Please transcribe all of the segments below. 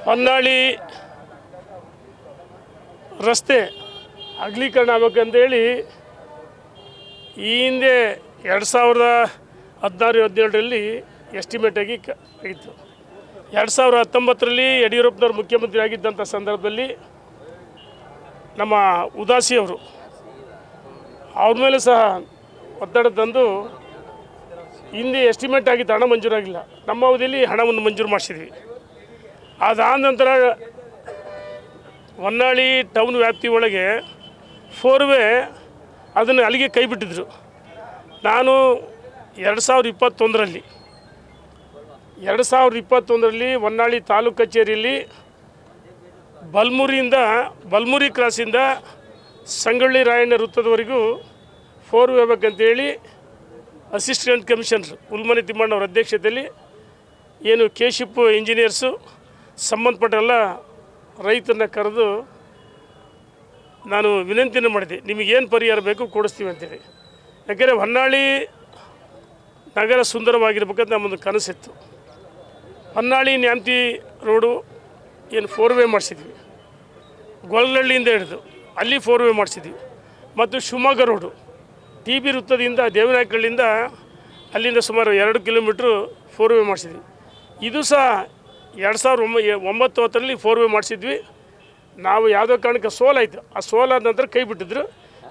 ಹೊನ್ನಾಳಿ ರಸ್ತೆ ಅಗಲೀಕರಣ ಆಗಬೇಕಂತೇಳಿ ಈ ಹಿಂದೆ 2016-17ರಲ್ಲಿ ಎಸ್ಟಿಮೇಟ್ ಆಗಿ ಆಗಿತ್ತು. 2019ರಲ್ಲಿ ಯಡಿಯೂರಪ್ಪನವರು ಮುಖ್ಯಮಂತ್ರಿ ಆಗಿದ್ದಂಥ ಸಂದರ್ಭದಲ್ಲಿ ನಮ್ಮ ಉದಾಸಿಯವರು ಅವ್ರ ಮೇಲೆ ಸಹ ಒತ್ತಡ ತಂದು ಹಿಂದೆ ಎಸ್ಟಿಮೇಟ್ ಆಗಿತ್ತು, ಹಣ ಮಂಜೂರಾಗಿಲ್ಲ. ನಮ್ಮ ಅವಧಿಯಲ್ಲಿ ಹಣವನ್ನು ಮಂಜೂರು ಮಾಡಿಸಿದ್ವಿ. ಅದಾದ ನಂತರ ಹೊನ್ನಾಳಿ ಟೌನ್ ವ್ಯಾಪ್ತಿ ಒಳಗೆ 4 ವೇ ಅದನ್ನು ಅಲ್ಲಿಗೆ ಕೈ ಬಿಟ್ಟಿದ್ರು. ನಾನು 2021ರಲ್ಲಿ ಹೊನ್ನಾಳಿ ತಾಲೂಕು ಕಚೇರಿಯಲ್ಲಿ ಬಲ್ಮುರಿ ಕ್ರಾಸಿಂದ ಸಂಗೊಳ್ಳಿ ರಾಯಣ್ಣ ವೃತ್ತದವರೆಗೂ 4 ವೇ ಬೇಕಂತೇಳಿ ಅಸಿಸ್ಟೆಂಟ್ ಕಮಿಷನರ್ ಹುಲ್ಮನೆ ತಿಮ್ಮಣ್ಣವ್ರ ಅಧ್ಯಕ್ಷತೆಯಲ್ಲಿ ಏನು ಕೆಶಿಪ್ ಇಂಜಿನಿಯರ್ಸು ಸಂಬಂಧಪಟ್ಟೆಲ್ಲ ರೈತರನ್ನ ಕರೆದು ನಾನು ವಿನಂತಿಯನ್ನು ಮಾಡಿದೆ, ನಿಮಗೇನು ಪರಿಹಾರ ಬೇಕು ಕೊಡಿಸ್ತೀವಿ ಅಂತೇಳಿ. ಯಾಕೆಂದರೆ ಹೊನ್ನಾಳಿ ನಗರ ಸುಂದರವಾಗಿರ್ಬೇಕಂತ ನಮ್ಮೊಂದು ಕನಸಿತ್ತು. ಹೊನ್ನಾಳಿ ನ್ಯಾಮತಿ ರೋಡು ಏನು 4 ವೇ ಮಾಡಿಸಿದ್ವಿ, ಗೊಲ್ಲಹಳ್ಳಿಯಿಂದ ಹಿಡಿದು ಅಲ್ಲಿ 4 ವೇ ಮಾಡಿಸಿದ್ವಿ. ಮತ್ತು ಶಿವಮೊಗ್ಗ ರೋಡು TB ವೃತ್ತದಿಂದ ದೇವನಾಯಕಹಳ್ಳಿಯಿಂದ ಅಲ್ಲಿಂದ ಸುಮಾರು 2 ಕಿಲೋಮೀಟ್ರು 4 ವೇ ಮಾಡಿಸಿದ್ವಿ. ಇದು ಸಹ 2019ರಲ್ಲಿ 4 ವೇ ಮಾಡಿಸಿದ್ವಿ. ನಾವು ಯಾವುದೋ ಕಾರಣಕ್ಕೆ ಸೋಲಾಯಿತು. ಆ ಸೋಲಾದ ನಂತರ ಕೈ ಬಿಟ್ಟಿದ್ರು.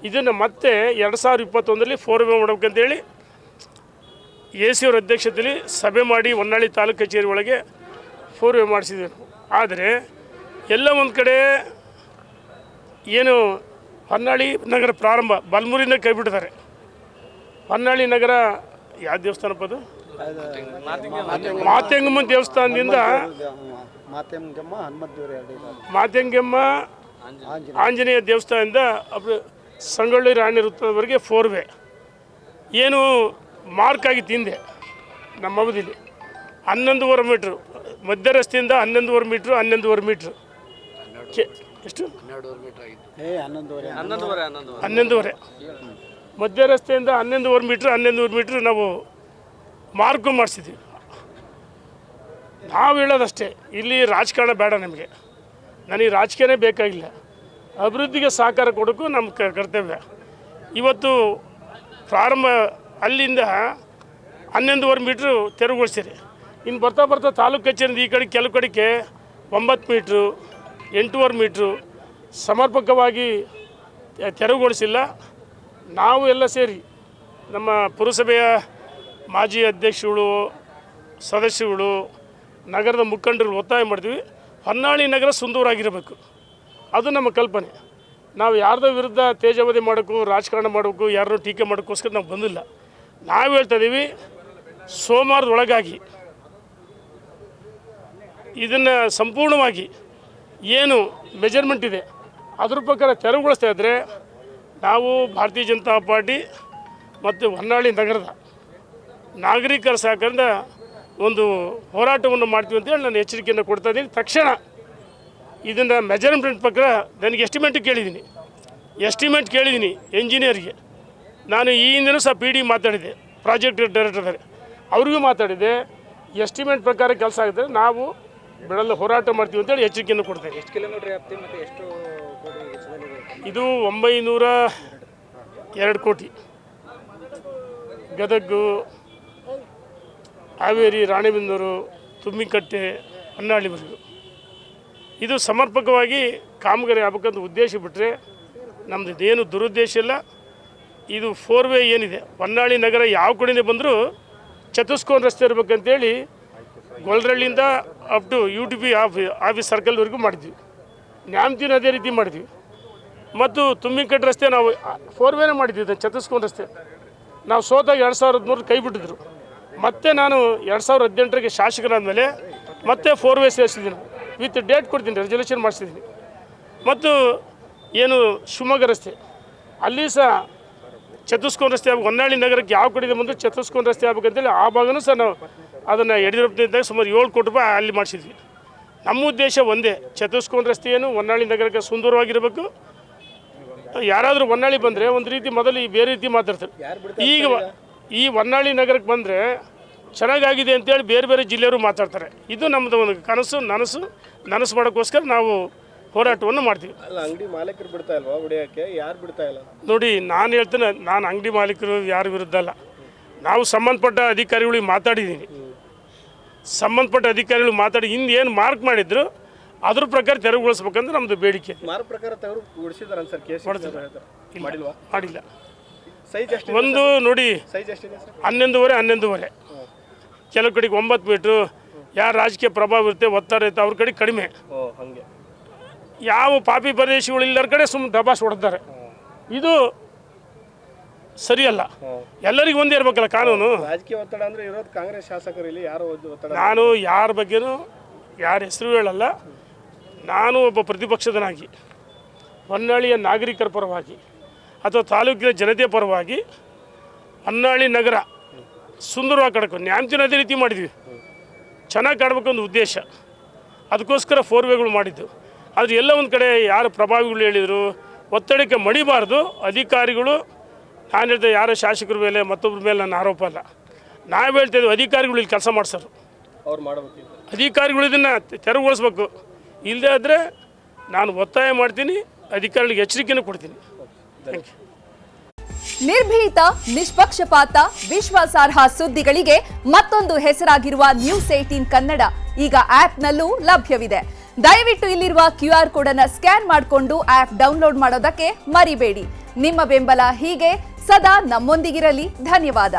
ಇದನ್ನು ಮತ್ತೆ 2021ರಲ್ಲಿ 4 ವೇ ಮಾಡ್ಬೇಕಂತೇಳಿ AC ಅವ್ರ ಅಧ್ಯಕ್ಷತೆಯಲ್ಲಿ ಸಭೆ ಮಾಡಿ ಹೊನ್ನಾಳಿ ತಾಲೂಕು ಕಚೇರಿ ಒಳಗೆ 4 ವೇ ಮಾಡಿಸಿದ್ವಿ. ಆದರೆ ಎಲ್ಲ ಒಂದು ಕಡೆ ಏನು ಹೊನ್ನಾಳಿ ನಗರ ಪ್ರಾರಂಭ ಬಲ್ಮುರಿಯಿಂದ ಕೈ ಬಿಟ್ಟಿದ್ದಾರೆ. ಹೊನ್ನಾಳಿ ನಗರ ಯಾವ ದೇವಸ್ಥಾನಪ್ಪ ಅದು? ಮಾತೆಂಗಮ್ಮ ದೇವಸ್ಥಾನದಿಂದ ಮಾತೆಂಗಮ್ಮ ಆಂಜನೇಯ ದೇವಸ್ಥಾನದಿಂದ ಸಂಗೊಳ್ಳಿ ರಾಯಣ್ಣ ವೃತ್ತದವರೆಗೆ 4 ವೇ ಏನು ಮಾರ್ಕ್ ಆಗಿತ್ತು ಹಿಂದೆ ನಮ್ಮ ಅವಧಿಲಿ 11.5 ಮೀಟ್ರು, ಮಧ್ಯ ರಸ್ತೆಯಿಂದ 11.5 ಮೀಟ್ರು, 11.5 ಮೀಟ್ರು ಎಷ್ಟು 11.5 ಮಧ್ಯ ರಸ್ತೆಯಿಂದ 11.5 ಮೀಟ್ರು 11.5 ಮೀಟ್ರು ನಾವು ಮಾರ್ಕು ಮಾಡಿಸಿದ್ವಿ. ನಾವು ಹೇಳೋದಷ್ಟೇ, ಇಲ್ಲಿ ರಾಜಕಾರಣ ಬೇಡ ನಮಗೆ. ನನಗೆ ರಾಜಕೀಯನೇ ಬೇಕಾಗಿಲ್ಲ. ಅಭಿವೃದ್ಧಿಗೆ ಸಹಕಾರ ಕೊಡೋಕ್ಕೂ ನಮ್ಮ ಕರ್ತವ್ಯ. ಇವತ್ತು ಪ್ರಾರಂಭ ಅಲ್ಲಿಂದ 11.5 ಮೀಟ್ರು ತೆರವುಗೊಳಿಸಿರಿ. ಇನ್ನು ಬರ್ತಾ ಬರ್ತಾ ತಾಲೂಕು ಕಚೇರಿಯಿಂದ ಈ ಕಡೆ ಕೆಲವು ಕಡೆಗೆ 9 ಮೀಟ್ರು 8.5 ಮೀಟ್ರು ಸಮರ್ಪಕವಾಗಿ ತೆರವುಗೊಳಿಸಿಲ್ಲ. ನಾವು ಎಲ್ಲ ಸೇರಿ ನಮ್ಮ ಪುರಸಭೆಯ ಮಾಜಿ ಅಧ್ಯಕ್ಷಗಳು, ಸದಸ್ಯಗಳು, ನಗರದ ಮುಖಂಡರು ಒತ್ತಾಯ ಮಾಡ್ತೀವಿ, ಹೊನ್ನಾಳಿ ನಗರ ಸುಂದರವಾಗಿರಬೇಕು. ಅದು ನಮ್ಮ ಕಲ್ಪನೆ. ನಾವು ಯಾರ್ದೋ ವಿರುದ್ಧ ತೇಜಾವಧಿ ಮಾಡೋಕ್ಕೂ ರಾಜಕಾರಣ ಮಾಡೋಕ್ಕೂ ಯಾರನ್ನೂ ಟೀಕೆ ಮಾಡೋಕ್ಕೋಸ್ಕರ ನಾವು ಬಂದಿಲ್ಲ. ನಾವು ಹೇಳ್ತಾ ಇದ್ದೀವಿ, ಸೋಮವಾರದೊಳಗಾಗಿ ಇದನ್ನು ಸಂಪೂರ್ಣವಾಗಿ ಏನು ಮೆಜರ್ಮೆಂಟ್ ಇದೆ ಅದ್ರ ಪ್ರಕಾರ ತೆರವುಗೊಳಿಸ್ತಾ ಇದ್ದರೆ ನಾವು ಭಾರತೀಯ ಜನತಾ ಪಾರ್ಟಿ ಮತ್ತು ಹೊನ್ನಾಳಿ ನಗರದ ನಾಗರಿಕರ ಸಹಕಾರದಿಂದ ಒಂದು ಹೋರಾಟವನ್ನು ಮಾಡ್ತೀವಿ ಅಂತೇಳಿ ನಾನು ಎಚ್ಚರಿಕೆಯನ್ನು ಕೊಡ್ತಾ ಇದ್ದೀನಿ. ತಕ್ಷಣ ಇದನ್ನು ಮೆಜರ್ಮೆಂಟ್ ಪ್ರಕಾರ ನನಗೆ ಎಸ್ಟಿಮೇಟ್ ಕೇಳಿದ್ದೀನಿ ಎಂಜಿನಿಯರ್ಗೆ. ನಾನು ಈ ಹಿಂದೆನೂ ಸಹ PD ಮಾತಾಡಿದೆ, ಪ್ರಾಜೆಕ್ಟ್ ಡೈರೆಕ್ಟರ್ ಅವ್ರಿಗೂ ಮಾತಾಡಿದೆ. ಎಸ್ಟಿಮೇಟ್ ಪ್ರಕಾರ ಕೆಲಸ ಆಗಿದೆ, ನಾವು ಬಿಡಲ್ಲ, ಹೋರಾಟ ಮಾಡ್ತೀವಿ ಅಂತೇಳಿ ಎಚ್ಚರಿಕೆಯನ್ನು ಕೊಡ್ತೇನೆ. ಎಷ್ಟು ಕಿಲೋಮೀಟರ್ ವ್ಯಾಪ್ತಿ ಮತ್ತು ಎಷ್ಟು ಇದು 902 ಕೋಟಿ. ಗದಗು, ಹಾವೇರಿ, ರಾಣೆಬೆನ್ನೂರು, ತುಮ್ಮಿಕಟ್ಟೆ, ಹೊನ್ನಾಳಿವರೆಗೂ ಇದು ಸಮರ್ಪಕವಾಗಿ ಕಾಮಗಾರಿ ಆಗಬೇಕಂತ ಉದ್ದೇಶ ಬಿಟ್ಟರೆ ನಮ್ಮದು ಇದೇನು ದುರುದ್ದೇಶ ಇಲ್ಲ. ಇದು 4 ವೇ ಏನಿದೆ ಹೊನ್ನಾಳಿ ನಗರ ಯಾವ ಕಡೆಯಿಂದ ಬಂದರೂ ಚತುಷ್ಕೋನ ರಸ್ತೆ ಇರಬೇಕಂತೇಳಿ ಗೊಲ್ಲಹಳ್ಳಿಯಿಂದ ಅಪ್ ಟು UTP ಆಫೀಸ್ ಸರ್ಕಲ್ವರೆಗೂ ಮಾಡಿದ್ವಿ. ನ್ಯಾಮತಿನ ಅದೇ ರೀತಿ ಮಾಡಿದ್ವಿ. ಮತ್ತು ತುಮ್ಮಿಕಟ್ಟೆ ರಸ್ತೆ ನಾವು 4 ವೇನೇ ಮಾಡಿದ್ವಿ. ಚತುಷ್ಕೋನ ರಸ್ತೆ ನಾವು ಸೋತಾಗ 2013 ಕೈ ಬಿಟ್ಟಿದ್ರು. ಮತ್ತೆ ನಾನು 2018ರಿಗೆ ಶಾಸಕರಾದ ಮೇಲೆ ಮತ್ತೆ 4 ವೇ ಸೇರಿಸಿದ್ದೀನಿ. ವಿತ್ ಡೇಟ್ ಕೊಡ್ತೀನಿ, ರೆಸಲ್ಯೂಷನ್ ಮಾಡಿಸಿದ್ದೀನಿ. ಮತ್ತು ಏನು ಶಿವಮೊಗ್ಗ ರಸ್ತೆ ಅಲ್ಲಿ ಸಹ ಚತುಷ್ಕೋನ ರಸ್ತೆ ಆಗಬೇಕು. ಹೊನ್ನಾಳಿ ನಗರಕ್ಕೆ ಯಾವ ಕಡೆಯಿಂದ ಬಂದರೂ ಚತುಷ್ಕೋನ ರಸ್ತೆ ಆಗಬೇಕಂತೇಳಿ ಆ ಭಾಗನೂ ಸಹ ನಾವು ಅದನ್ನು ಯಡಿಯೂರಪ್ಪನಿದ್ದಾಗ ಸುಮಾರು 7 ಕೋಟಿ ರೂಪಾಯಿ ಅಲ್ಲಿ ಮಾಡಿಸಿದ್ವಿ. ನಮ್ಮ ಉದ್ದೇಶ ಒಂದೇ, ಚತುಷ್ಕೋನ ರಸ್ತೆಯನ್ನು ಹೊನ್ನಾಳಿ ನಗರಕ್ಕೆ ಸುಂದರವಾಗಿರಬೇಕು. ಯಾರಾದರೂ ಹೊನ್ನಾಳಿ ಬಂದರೆ ಒಂದು ರೀತಿ ಮೊದಲು ಬೇರೆ ರೀತಿ ಮಾತಾಡ್ತಾರೆ. ಈಗ ಈ ಹೊನ್ನಾಳಿ ನಗರಕ್ಕೆ ಬಂದರೆ ಚೆನ್ನಾಗಾಗಿದೆ ಅಂತೇಳಿ ಬೇರೆ ಬೇರೆ ಜಿಲ್ಲೆಯವರು ಮಾತಾಡ್ತಾರೆ. ಇದು ನಮ್ಮದು ಒಂದು ಕನಸು ನನಸು. ನನಸು ಮಾಡೋಕ್ಕೋಸ್ಕರ ನಾವು ಹೋರಾಟವನ್ನು ಮಾಡ್ತೀವಿ. ಅಲ್ಲ, ಅಂಗಡಿ ಮಾಲೀಕರು ಬಿಡ್ತಾ ಇಲ್ವಾ ಹೊಡೆಯೋಕ್ಕೆ? ಯಾರು ಬಿಡ್ತಾ ಇಲ್ಲ? ನೋಡಿ, ನಾನು ಹೇಳ್ತೇನೆ, ನಾನು ಅಂಗಡಿ ಮಾಲೀಕರು ಯಾರ ವಿರುದ್ಧ ಅಲ್ಲ. ನಾವು ಸಂಬಂಧಪಟ್ಟ ಅಧಿಕಾರಿಗಳಿಗೆ ಮಾತಾಡಿದ್ದೀನಿ. ಸಂಬಂಧಪಟ್ಟ ಅಧಿಕಾರಿಗಳು ಮಾತಾಡಿ ಹಿಂದೆ ಏನು ಮಾರ್ಕ್ ಮಾಡಿದ್ರು ಅದ್ರ ಪ್ರಕಾರ ತೆರವುಗೊಳಿಸ್ಬೇಕಂದ್ರೆ ನಮ್ಮದು ಬೇಡಿಕೆ. ಮಾರ್ಕ್ ಪ್ರಕಾರ ತೆರವುಗೊಳಿಸಿದಾರೆ ಸರ್? ಕೇಸ್ ಮಾಡಿಲ್ವಾ? ಮಾಡಿಲ್ಲ. ಸೈಜ್ ಎಷ್ಟು? ಒಂದು ನೋಡಿ, ಸೈಜ್ ಎಷ್ಟಿದೆ ಸರ್? 11.5 ಕೆಲವು ಕಡೆಗೆ 9 ಮೀಟ್ರು. ಯಾರು ರಾಜಕೀಯ ಪ್ರಭಾವ ಇರುತ್ತೆ, ಒತ್ತಡ ಇರುತ್ತೆ, ಅವ್ರ ಕಡೆ ಕಡಿಮೆ. ಹಾಗೆ ಯಾವ ಪಾಪಿ ಪ್ರದೇಶಗಳು ಎಲ್ಲರ ಕಡೆ ಸುಮ್ಮನೆ ದಬಾಸ್ ಹೊಡೆದಾರೆ. ಇದು ಸರಿಯಲ್ಲ. ಎಲ್ಲರಿಗೂ ಒಂದೇ ಇರಬೇಕಲ್ಲ ಕಾನೂನು. ರಾಜಕೀಯ ಒತ್ತಡ ಅಂದರೆ ಇರೋದು ಕಾಂಗ್ರೆಸ್ ಶಾಸಕರು, ಇಲ್ಲಿ ಯಾರು ಒತ್ತಡ? ನಾನು ಯಾರ ಬಗ್ಗೆನೂ ಯಾರ ಹೆಸರು ಹೇಳಲ್ಲ. ನಾನು ಒಬ್ಬ ಪ್ರತಿಪಕ್ಷದನಾಗಿ ಹೊನ್ನಾಳಿಯ ನಾಗರಿಕರ ಪರವಾಗಿ ಅಥವಾ ತಾಲೂಕಿನ ಜನತೆಯ ಪರವಾಗಿ ಹೊನ್ನಾಳಿ ನಗರ ಸುಂದರವಾಗಿ ಕಾಣಬೇಕು, ನ್ಯಾಮತಿ ಅದೇ ರೀತಿ ಮಾಡಿದ್ವಿ. ಚೆನ್ನಾಗಿ ಕಾಣಬೇಕೊಂದು ಉದ್ದೇಶ, ಅದಕ್ಕೋಸ್ಕರ 4 ವೇಗಳು ಮಾಡಿದ್ದು. ಆದರೆ ಎಲ್ಲ ಒಂದು ಕಡೆ ಯಾರು ಪ್ರಭಾವಿಗಳು ಹೇಳಿದರು, ಒತ್ತಡಕ್ಕೆ ಮಣಿಬಾರ್ದು ಅಧಿಕಾರಿಗಳು. ನಾನು ಹೇಳ್ದೆ, ಯಾರೋ ಶಾಸಕರ ಮೇಲೆ ಮತ್ತೊಬ್ಬರ ಮೇಲೆ ನನ್ನ ಆರೋಪ ಅಲ್ಲ. ನಾವು ಹೇಳ್ತಾಯಿದ್ವಿ, ಅಧಿಕಾರಿಗಳು ಇಲ್ಲಿ ಕೆಲಸ ಮಾಡಿಸೋರು, ಅವ್ರು ಮಾಡಬೇಕು. ಅಧಿಕಾರಿಗಳು ಇದನ್ನು ತೆರವುಗೊಳಿಸ್ಬೇಕು. ಇಲ್ಲದೇ ಆದರೆ ನಾನು ಒತ್ತಾಯ ಮಾಡ್ತೀನಿ, ಅಧಿಕಾರಿಗಳಿಗೆ ಎಚ್ಚರಿಕೆನೂ ಕೊಡ್ತೀನಿ. Thank you. ನಿರ್ಭೀತ, ನಿಷ್ಪಕ್ಷಪಾತ, ವಿಶ್ವಾಸಾರ್ಹ ಸುದ್ದಿಗಳಿಗೆ ಮತ್ತೊಂದು ಹೆಸರಾಗಿರುವ News18 ಕನ್ನಡ ಈಗ ಆಪ್ನಲ್ಲೂ ಲಭ್ಯವಿದೆ. ದಯವಿಟ್ಟು ಇಲ್ಲಿರುವ QR ಕೋಡ್ ಅನ್ನು ಸ್ಕ್ಯಾನ್ ಮಾಡಿಕೊಂಡು ಆಪ್ ಡೌನ್ಲೋಡ್ ಮಾಡೋದಕ್ಕೆ ಮರಿಬೇಡಿ. ನಿಮ್ಮ ಬೆಂಬಲ ಹೀಗೆ ಸದಾ ನಮ್ಮೊಂದಿಗಿರಲಿ. ಧನ್ಯವಾದ.